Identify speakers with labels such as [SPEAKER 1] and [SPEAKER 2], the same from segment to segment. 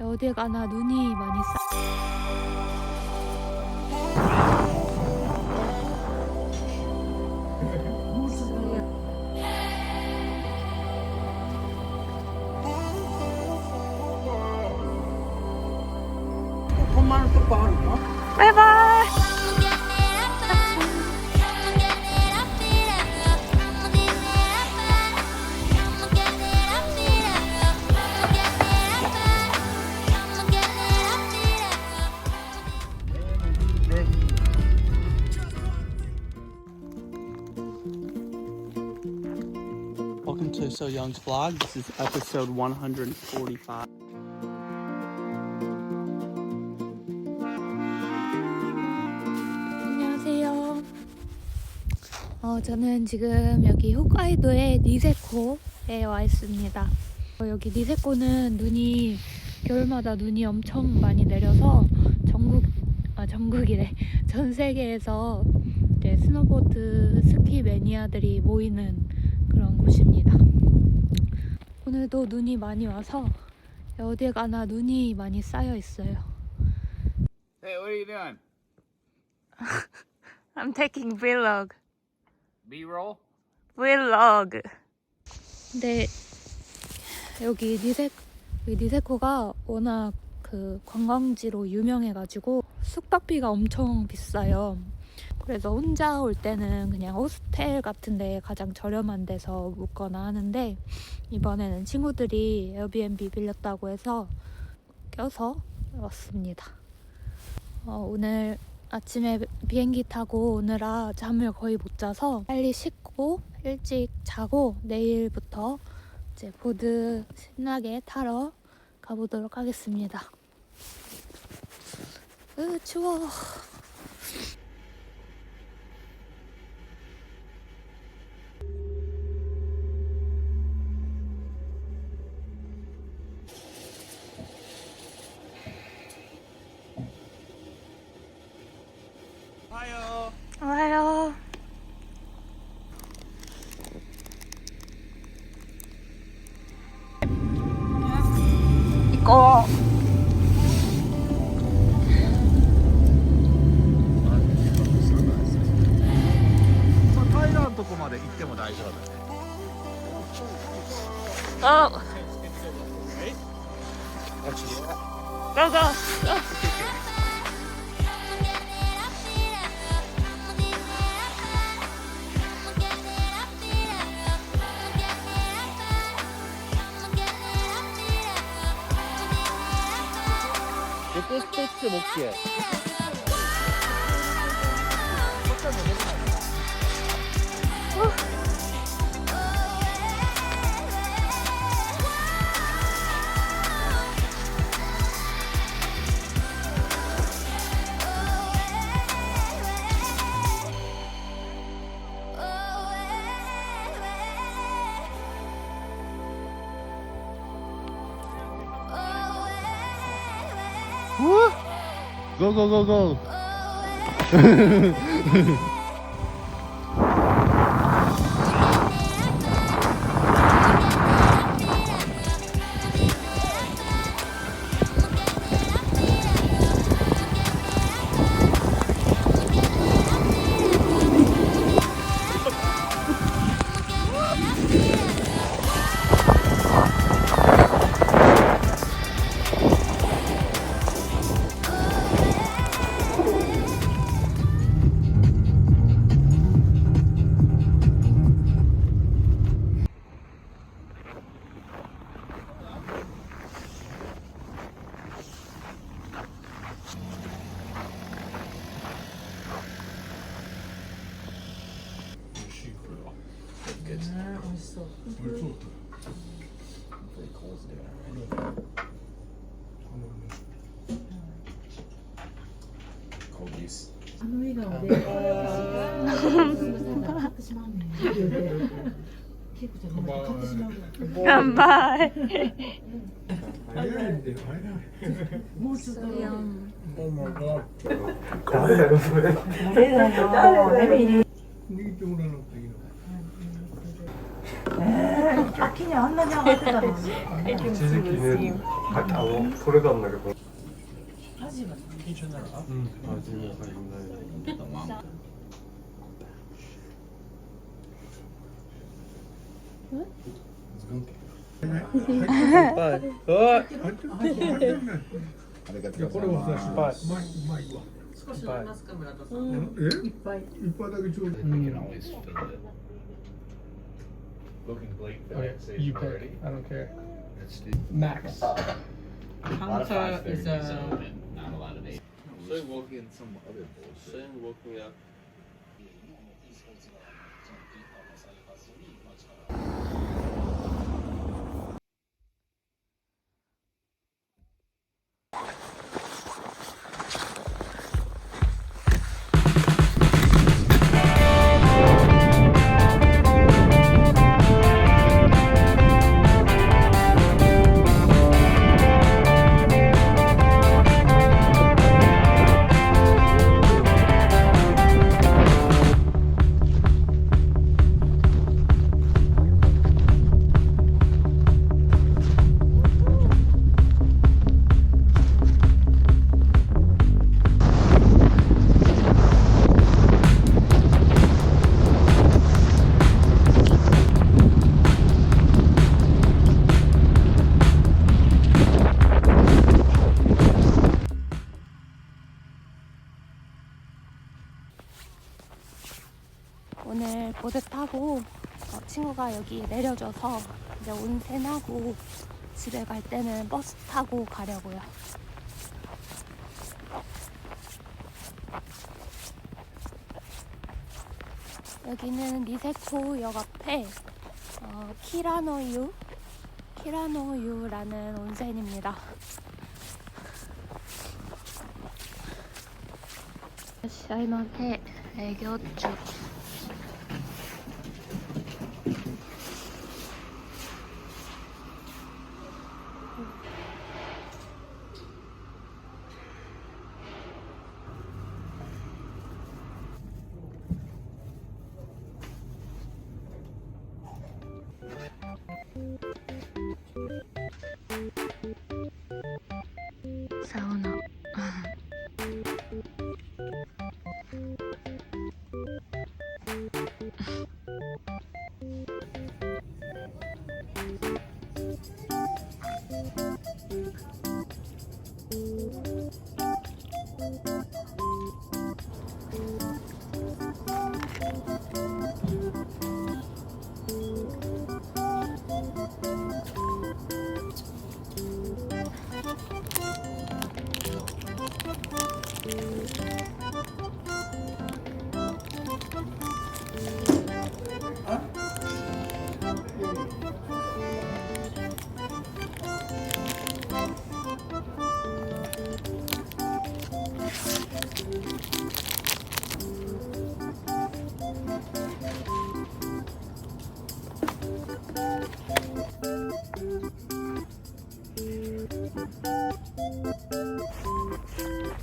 [SPEAKER 1] 어딜 가나 눈이 많이 바이바이.
[SPEAKER 2] Welcome to So Young's vlog. This is episode 145.
[SPEAKER 1] 안녕하세요. 저는 지금 여기 홋카이도의 니세코에 와 있습니다. 여기 니세코는 눈이 겨울마다 눈이 엄청 많이 내려서 전국이래. 전 세계에서 이제 스노보드 스키 매니아들이 모이는 그런 곳입니다. 오늘도 눈이 많이 와서 어딜 가나 눈이 많이 쌓여 있어요.
[SPEAKER 3] Hey, what are you doing?
[SPEAKER 1] I'm taking vlog.
[SPEAKER 3] B-roll?
[SPEAKER 1] vlog. 근데 여기 니세코가 워낙 그 관광지로 유명해가지고 숙박비가 엄청 비싸요. 그래서 혼자 올 때는 그냥 호스텔 같은 데 가장 저렴한 데서 묵거나 하는데, 이번에는 친구들이 에어비앤비 빌렸다고 해서 껴서 왔습니다. 오늘 아침에 비행기 타고 오느라 잠을 거의 못 자서 빨리 씻고 일찍 자고 내일부터 이제 보드 신나게 타러 가보도록 하겠습니다. 추워. 와요. 이거
[SPEAKER 3] 平らなとこまで行っても大丈夫だね。
[SPEAKER 1] go.
[SPEAKER 3] 横ストッチも OK。
[SPEAKER 2] Go, go, go, go.
[SPEAKER 1] 간발.
[SPEAKER 4] 秋にあんなに上がってたのに
[SPEAKER 5] 一時期ね、取れたんだけど。
[SPEAKER 4] 味は
[SPEAKER 2] 괜찮아.
[SPEAKER 5] 味も入んない。
[SPEAKER 3] これはさ、うまいわ。
[SPEAKER 4] 少しありますか村田さん。
[SPEAKER 3] え？
[SPEAKER 4] いっぱい。
[SPEAKER 3] いっぱいだけちょうだい。
[SPEAKER 2] You pick. I don't care. Max.
[SPEAKER 4] Hunter is a
[SPEAKER 3] Same walking some other bullshit.
[SPEAKER 5] Same walking out.
[SPEAKER 1] 오늘 보드 타고 친구가 여기 내려줘서 이제 온센하고 집에 갈 때는 버스 타고 가려고요. 여기는 니세코역 앞에 키라노유라는 온센입니다. 시아이마테 애교 중. 사우나.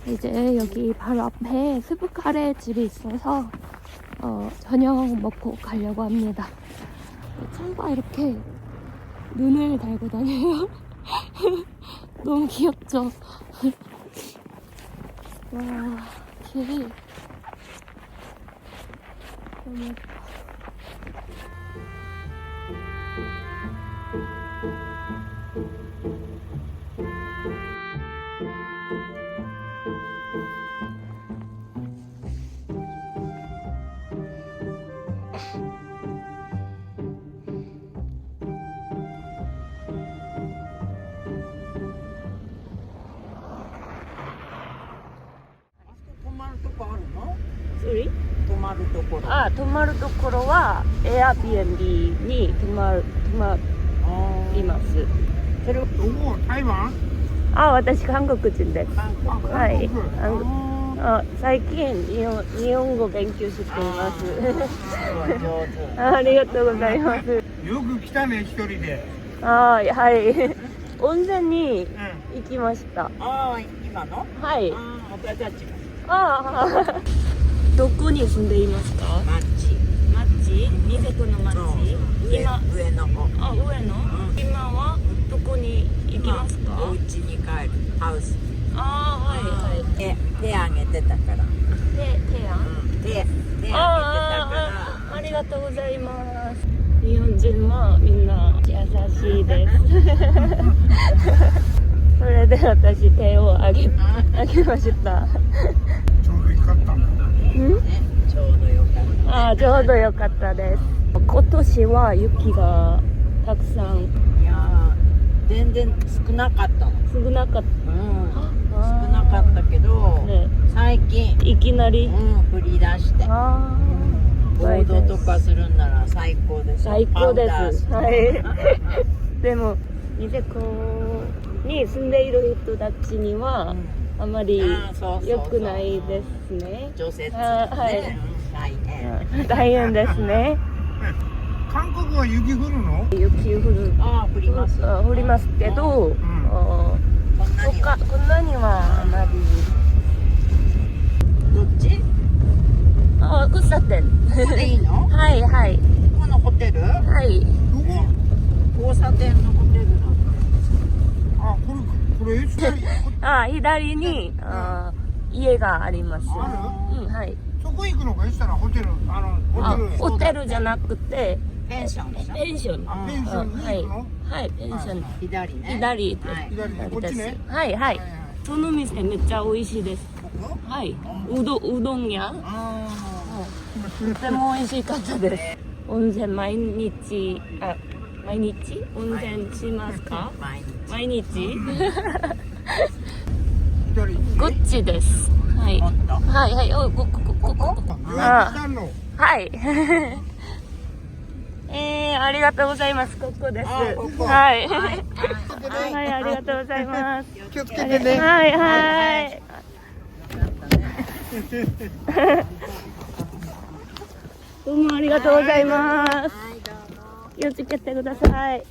[SPEAKER 1] 이제 여기 바로 앞에 스프 카레 집이 있어서 저녁 먹고 가려고 합니다. 차가 이렇게 눈을 달고 다녀요. 너무 귀엽죠? 와, 길이 너무 예뻐. 아, 泊まるところは Airbnb に泊まります。それ
[SPEAKER 3] 台湾？
[SPEAKER 1] 아, 私韓国人です。はい。最近日本語勉強しています。ありがとうございます。
[SPEAKER 3] よく来たね、一人で。
[SPEAKER 1] はい。温泉に行きました。
[SPEAKER 4] 今の？
[SPEAKER 1] はい。
[SPEAKER 4] 私たち。
[SPEAKER 1] どこに住んでいますか？
[SPEAKER 4] マッチ
[SPEAKER 1] ニセコの町。今、
[SPEAKER 4] 上の方。
[SPEAKER 1] あ、上野。今はどこに行きますか？
[SPEAKER 4] お家に帰る。ハウス。
[SPEAKER 1] ああ、はいはい。
[SPEAKER 4] 手あげてたから。
[SPEAKER 1] 手案？
[SPEAKER 4] 手あげてたから。
[SPEAKER 1] ありがとうございます。日本人はみんな優しいです。それで私手をあげました。
[SPEAKER 5] ちょうどよかった。
[SPEAKER 4] ちょうどよかった。
[SPEAKER 1] ああ、ちょうどよかったです。今年は雪がたくさん。
[SPEAKER 4] いやー、全然少なかったの。
[SPEAKER 1] 少なかった。
[SPEAKER 4] 少なかったけど、
[SPEAKER 1] ね、
[SPEAKER 4] 最近
[SPEAKER 1] いきなり、
[SPEAKER 4] 降り出してボードとかするんなら最高です。
[SPEAKER 1] 最高です。はい。でもニセコに住んでいる人たちにはあまり良くないですね。
[SPEAKER 4] 除雪ね、
[SPEAKER 1] はい。
[SPEAKER 4] 大変。
[SPEAKER 1] 大変ですね。
[SPEAKER 5] 韓国は雪降るの？
[SPEAKER 1] 雪降る。
[SPEAKER 4] 降ります。
[SPEAKER 1] 降りますけど、こんなにはあまり。
[SPEAKER 4] どっち？
[SPEAKER 1] 喫茶店。
[SPEAKER 4] ここでいいの？
[SPEAKER 1] はいはい。
[SPEAKER 4] このホテル？
[SPEAKER 1] はい。
[SPEAKER 5] どこ？
[SPEAKER 4] 交差点のホテルなの。
[SPEAKER 5] あ、これ
[SPEAKER 1] 左に家があります。はい。
[SPEAKER 5] そこ行くのか？したらホテル
[SPEAKER 1] ホテルじゃなくて
[SPEAKER 4] ペンションでしょ？
[SPEAKER 5] ペンションに行くの？
[SPEAKER 1] はい、ペンション。
[SPEAKER 4] 左ね。
[SPEAKER 1] 左です。
[SPEAKER 5] 左ね、こっちね。
[SPEAKER 1] はいはい。その店めっちゃ美味しいです。はい。うどん屋。とても美味しかったです。温泉毎日温泉しますか？毎日？こっちです。はい。はいはい。ここ。はい。ありがとうございます。ここです。はい。はい、ありがとうございます。
[SPEAKER 5] 気をつけてね。
[SPEAKER 1] はいはい。どうもありがとうございます。気をつけてください。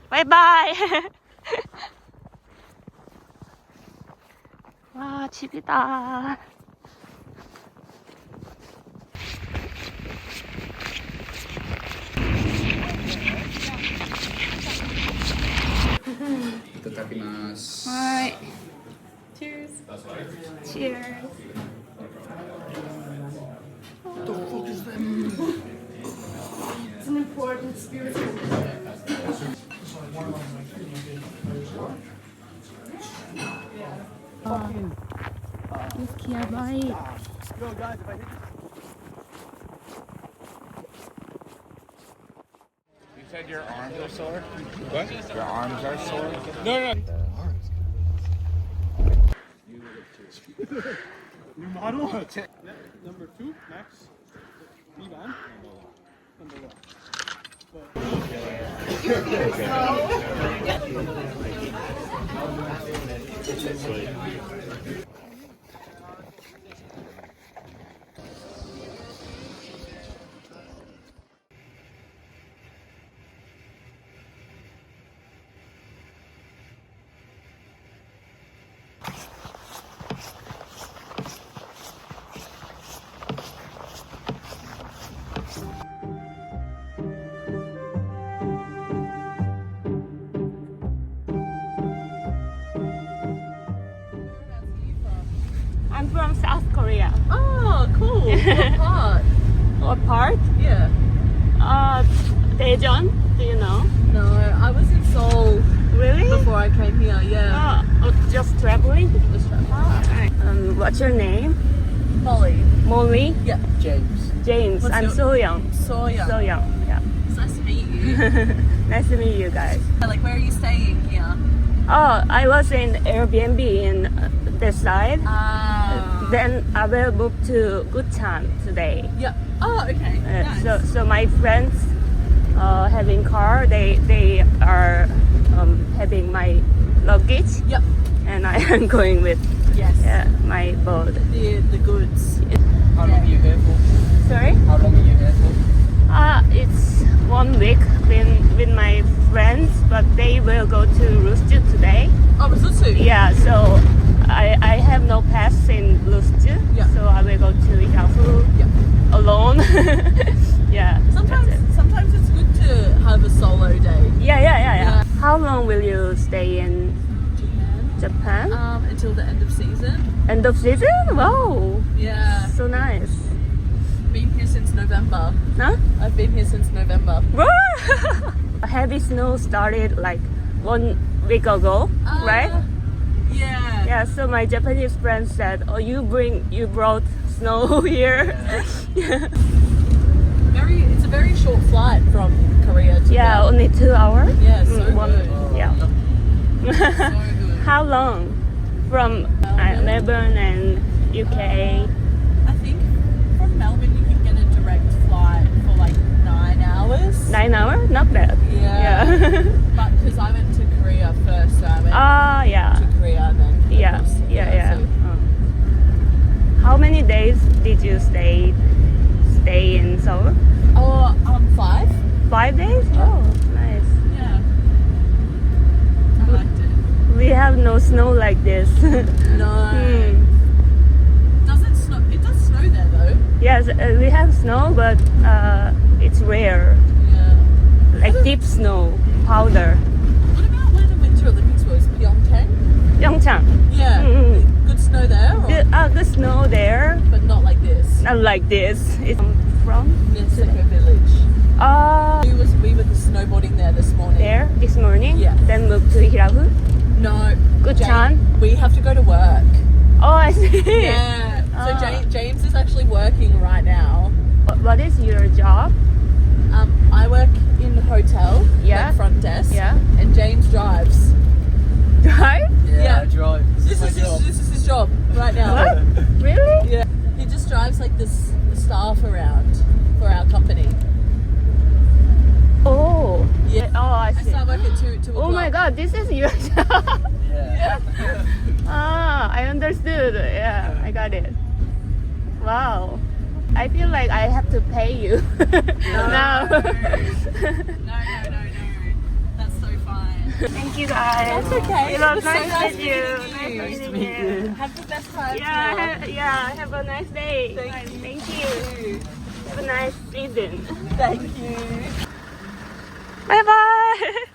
[SPEAKER 1] バイバイ。わあ、집이다。
[SPEAKER 2] いただきます。
[SPEAKER 1] はい。Cheers. Cheers. It's an important spiritual雪やばい。
[SPEAKER 3] You said your arms are sore? What? Your arms are sore? No.
[SPEAKER 2] Number 2, Max. Ivan. Number 1.
[SPEAKER 1] I'm from South Korea.
[SPEAKER 6] Oh, cool. What part?
[SPEAKER 1] What part?
[SPEAKER 6] Yeah.
[SPEAKER 1] Daejeon, do you know?
[SPEAKER 6] No, I was in Seoul
[SPEAKER 1] Really?
[SPEAKER 6] before I came here. Yeah.
[SPEAKER 1] Just traveling?
[SPEAKER 6] Just traveling.
[SPEAKER 1] Alright. What's your name?
[SPEAKER 6] Molly.
[SPEAKER 1] Molly?
[SPEAKER 6] Yeah.
[SPEAKER 3] James.
[SPEAKER 1] James.
[SPEAKER 6] What's
[SPEAKER 1] I'm
[SPEAKER 6] your-
[SPEAKER 1] so young.
[SPEAKER 6] So young.
[SPEAKER 1] So young. Yeah.
[SPEAKER 6] It's nice to meet you.
[SPEAKER 1] Nice to meet you guys.
[SPEAKER 6] Like, where are you staying here?
[SPEAKER 1] Oh, I was in Airbnb in this side. Then I will move to Busan today.
[SPEAKER 6] Yeah. Oh, okay. Nice.
[SPEAKER 1] So my friends having car. They are having my luggage.
[SPEAKER 6] Yep.
[SPEAKER 1] And I am going with
[SPEAKER 6] Yes.
[SPEAKER 1] my boat.
[SPEAKER 6] The goods.
[SPEAKER 3] How long are you here for?
[SPEAKER 1] Sorry?
[SPEAKER 3] How long are you here for?
[SPEAKER 1] It's 1 week with my friends, but they will go to Rusutsu today.
[SPEAKER 6] Oh, Rusutsu.
[SPEAKER 1] Yeah, so I have no pass in Rusutsu,
[SPEAKER 6] Yeah.
[SPEAKER 1] so I will go to Yafu
[SPEAKER 6] Yeah.
[SPEAKER 1] alone. Yeah. that's it.
[SPEAKER 6] Sometimes it's good to have a solo day.
[SPEAKER 1] Yeah. How long will you stay in Japan?
[SPEAKER 6] Until the end of season.
[SPEAKER 1] End of season? Wow.
[SPEAKER 6] Yeah.
[SPEAKER 1] So nice.
[SPEAKER 6] Been here since November.
[SPEAKER 1] Huh?
[SPEAKER 6] I've been here since November.
[SPEAKER 1] Heavy snow started like 1 week ago, right?
[SPEAKER 6] Yeah.
[SPEAKER 1] Yeah, so my Japanese friend said, "Oh, you brought snow here."
[SPEAKER 6] It's a very short flight from Korea to
[SPEAKER 1] Yeah,
[SPEAKER 6] Melbourne.
[SPEAKER 1] only 2 hours.
[SPEAKER 6] Yeah, so good.
[SPEAKER 1] Yeah.
[SPEAKER 6] So good.
[SPEAKER 1] How long from Melbourne and UK?
[SPEAKER 6] I think from Melbourne you can get a direct flight for like 9 hours.
[SPEAKER 1] 9 hours? Not bad.
[SPEAKER 6] Yeah. But because I went to Korea first, so I went
[SPEAKER 1] Yeah.
[SPEAKER 6] to Korea and then.
[SPEAKER 1] Yeah.
[SPEAKER 6] So
[SPEAKER 1] How many days did you stay in Seoul?
[SPEAKER 6] 5.
[SPEAKER 1] 5 days? Oh, nice.
[SPEAKER 6] Yeah. I liked it.
[SPEAKER 1] We have no snow like this.
[SPEAKER 6] No.
[SPEAKER 1] Hmm.
[SPEAKER 6] Does it snow? It does snow there though.
[SPEAKER 1] Yes, we have snow, but it's rare.
[SPEAKER 6] Yeah.
[SPEAKER 1] Like deep snow, powder.
[SPEAKER 6] What about where the Winter Olympics was? Pyeongchang?
[SPEAKER 1] Pyeongchang.
[SPEAKER 6] Yeah. Good snow there, or?
[SPEAKER 1] Good snow there.
[SPEAKER 6] But not like this.
[SPEAKER 1] Not like this. It's from
[SPEAKER 6] Niseko village. We were snowboarding there this morning.
[SPEAKER 1] there this morning.
[SPEAKER 6] Yeah.
[SPEAKER 1] Then moved to Hirahu.
[SPEAKER 6] No.
[SPEAKER 1] Guchan?
[SPEAKER 6] We have to go to work.
[SPEAKER 1] Oh, I see.
[SPEAKER 6] Yeah. So James is actually working right now.
[SPEAKER 1] What is your job?
[SPEAKER 6] I work in the hotel,
[SPEAKER 1] Yeah.
[SPEAKER 6] like front desk.
[SPEAKER 1] Yeah.
[SPEAKER 6] And James drives.
[SPEAKER 1] Drive?
[SPEAKER 6] Yeah.
[SPEAKER 3] I drive.
[SPEAKER 6] This is his job right now.
[SPEAKER 1] What? Really?
[SPEAKER 6] Yeah. He just drives like the staff around for our company.
[SPEAKER 1] Oh.
[SPEAKER 6] Yeah.
[SPEAKER 1] Oh, I
[SPEAKER 6] I
[SPEAKER 1] see.
[SPEAKER 6] start work at 2 o'clock.
[SPEAKER 1] Oh my God, this is your job.
[SPEAKER 3] Yeah.
[SPEAKER 1] I understood. Yeah, I got it. Wow. I feel like I have to pay you now.
[SPEAKER 6] No. That's so fine.
[SPEAKER 1] Thank you guys.
[SPEAKER 6] That's okay.
[SPEAKER 1] It was
[SPEAKER 6] It was so
[SPEAKER 1] nice
[SPEAKER 6] nice
[SPEAKER 1] to meet you.
[SPEAKER 6] meeting you.
[SPEAKER 1] Nice to meet you.
[SPEAKER 6] Have the best time.
[SPEAKER 1] Yeah, have a nice day.
[SPEAKER 6] Thank
[SPEAKER 1] you. Have a nice season.
[SPEAKER 6] Thank you.
[SPEAKER 1] Bye bye.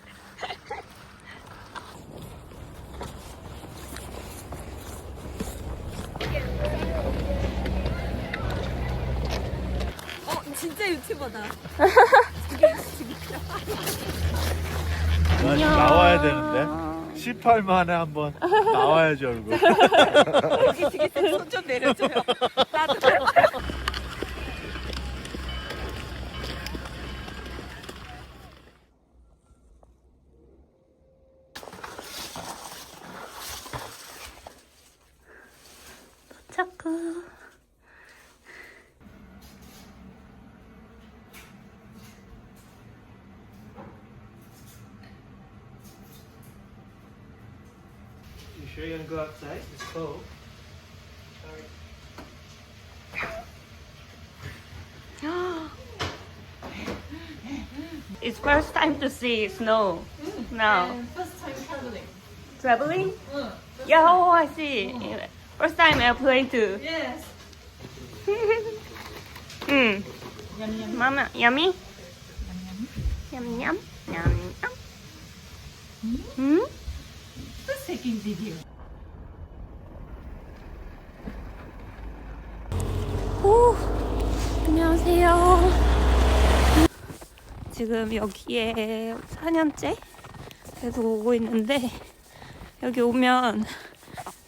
[SPEAKER 6] 진짜 유튜버다.
[SPEAKER 3] 난 나와야 되는데 18 만에 한번 나와야지 얼굴.
[SPEAKER 6] 손좀 내려줘요. 나도.
[SPEAKER 1] 자꾸.
[SPEAKER 5] You sure you're gonna go outside? It's cold.
[SPEAKER 1] It's first time to see snow now.
[SPEAKER 6] First time traveling.
[SPEAKER 1] Traveling? Yeah, oh, I see. First time airplane too.
[SPEAKER 6] Yes.
[SPEAKER 1] Mama, yummy? Yum yum. Yum yum.
[SPEAKER 6] Who's taking video?
[SPEAKER 1] 오, 안녕하세요. 지금 여기에 4년째 계속 오고 있는데 여기 오면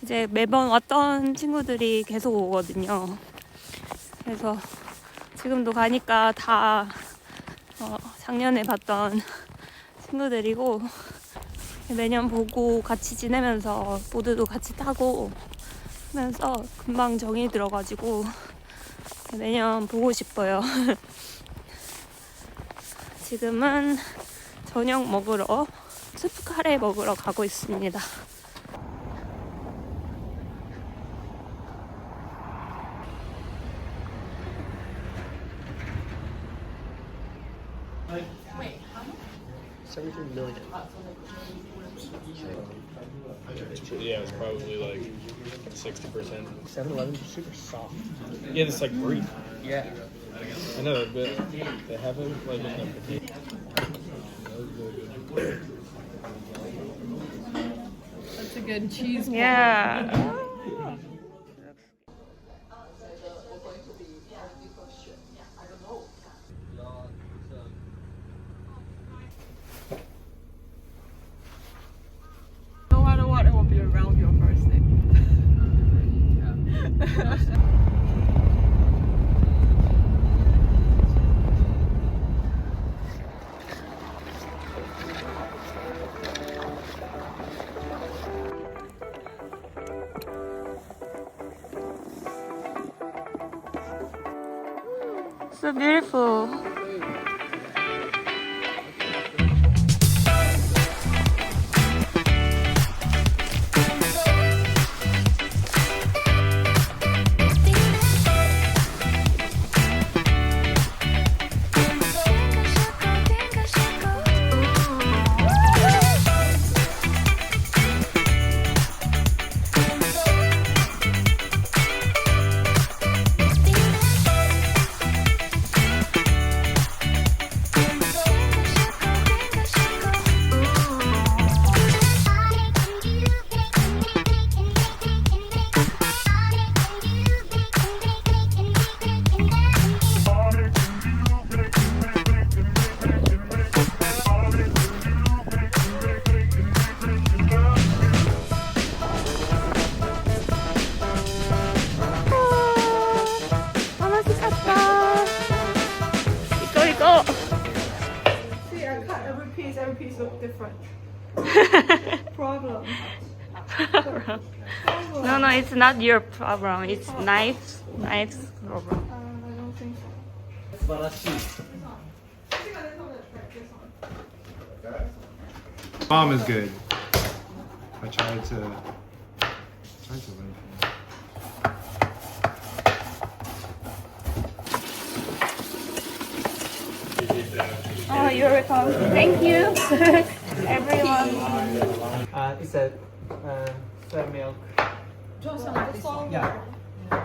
[SPEAKER 1] 이제 매번 왔던 친구들이 계속 오거든요. 그래서 지금도 가니까 다 작년에 봤던 친구들이고 매년 보고 같이 지내면서 보드도 같이 타고 하면서 금방 정이 들어가지고 매년 보고 싶어요. 지금은 저녁 먹으러 스프 카레 먹으러 가고 있습니다.
[SPEAKER 3] $73 million. Yeah, it's probably like 60%. 7-Eleven's super soft. Yeah, it's like brie. Yeah. I know, but they have it like in the
[SPEAKER 6] That's a good cheese.
[SPEAKER 1] Yeah.
[SPEAKER 6] No matter what, it will be around your birthday.
[SPEAKER 1] So beautiful.
[SPEAKER 6] See, I cut every piece look different. Problem.
[SPEAKER 1] No, it's not your problem. It's knife's problem.
[SPEAKER 6] I don't think so.
[SPEAKER 5] Mom is good. I tried to learn from her.
[SPEAKER 1] Oh, you're welcome. Thank you, everyone.
[SPEAKER 2] It's a soy milk. Yeah.
[SPEAKER 5] I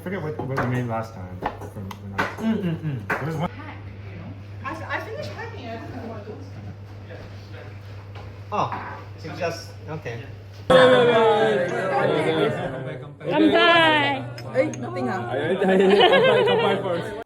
[SPEAKER 5] forget what we made last time. From when I was, There was one.
[SPEAKER 6] I finished packing it. I don't know what it is.
[SPEAKER 2] Oh, it's just okay.
[SPEAKER 1] Bye.
[SPEAKER 6] Nothing happened.